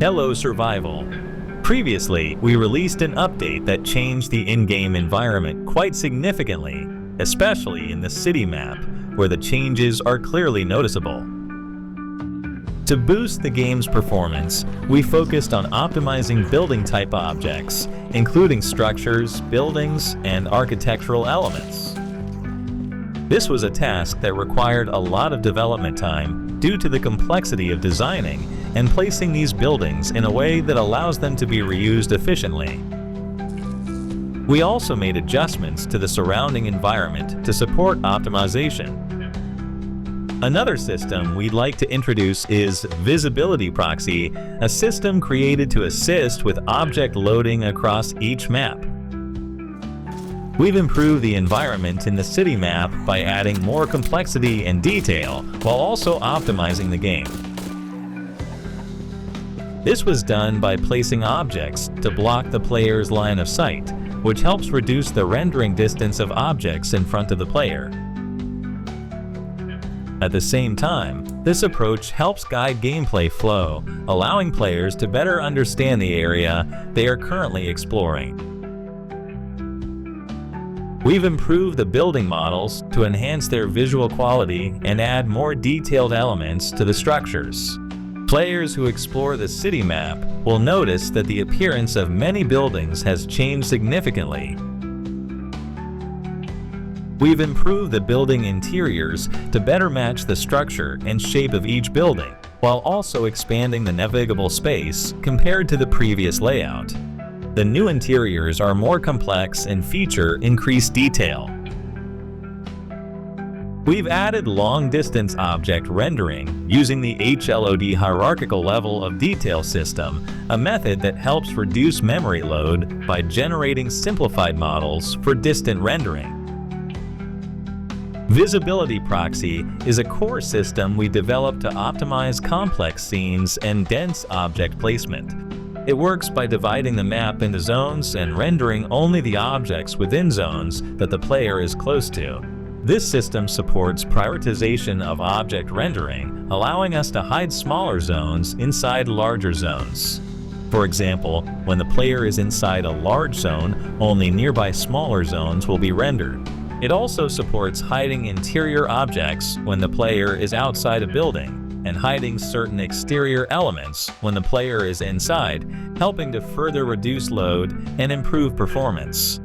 Hello Survival. Previously, we released an update that changed the in-game environment quite significantly, especially in the city map, where the changes are clearly noticeable. To boost the game's performance, we focused on optimizing building type objects, including structures, buildings, and architectural elements. This was a task that required a lot of development time due to the complexity of designing and placing these buildings in a way that allows them to be reused efficiently. We also made adjustments to the surrounding environment to support optimization. Another system we'd like to introduce is Visibility Proxy, a system created to assist with object loading across each map. We've improved the environment in the city map by adding more complexity and detail while also optimizing the game. This was done by placing objects to block the player's line of sight, which helps reduce the rendering distance of objects in front of the player. At the same time, this approach helps guide gameplay flow, allowing players to better understand the area they are currently exploring. We've improved the building models to enhance their visual quality and add more detailed elements to the structures. Players who explore the city map will notice that the appearance of many buildings has changed significantly. We've improved the building interiors to better match the structure and shape of each building, while also expanding the navigable space compared to the previous layout. The new interiors are more complex and feature increased detail. We've added long-distance object rendering using the HLOD hierarchical level of detail system, a method that helps reduce memory load by generating simplified models for distant rendering. Visibility Proxy is a core system we developed to optimize complex scenes and dense object placement. It works by dividing the map into zones and rendering only the objects within zones that the player is close to. This system supports prioritization of object rendering, allowing us to hide smaller zones inside larger zones. For example, when the player is inside a large zone, only nearby smaller zones will be rendered. It also supports hiding interior objects when the player is outside a building, and hiding certain exterior elements when the player is inside, helping to further reduce load and improve performance.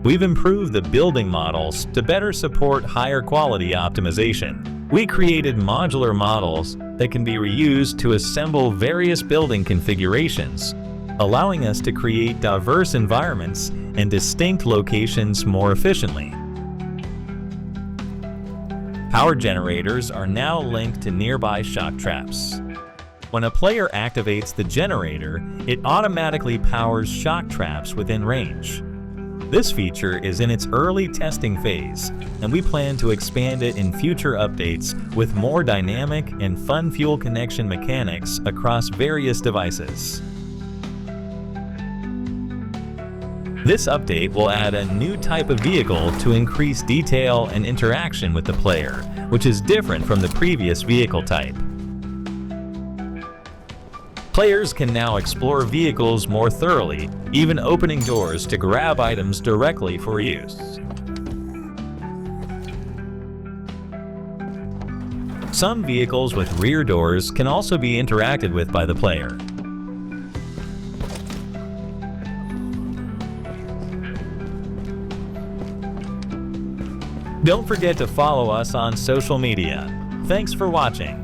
We've improved the building models to better support higher quality optimization. We created modular models that can be reused to assemble various building configurations, allowing us to create diverse environments and distinct locations more efficiently. Power generators are now linked to nearby shock traps. When a player activates the generator, it automatically powers shock traps within range. This feature is in its early testing phase, and we plan to expand it in future updates with more dynamic and fun fuel connection mechanics across various devices. This update will add a new type of vehicle to increase detail and interaction with the player, which is different from the previous vehicle type. Players can now explore vehicles more thoroughly, even opening doors to grab items directly for use. Some vehicles with rear doors can also be interacted with by the player. Don't forget to follow us on social media. Thanks for watching.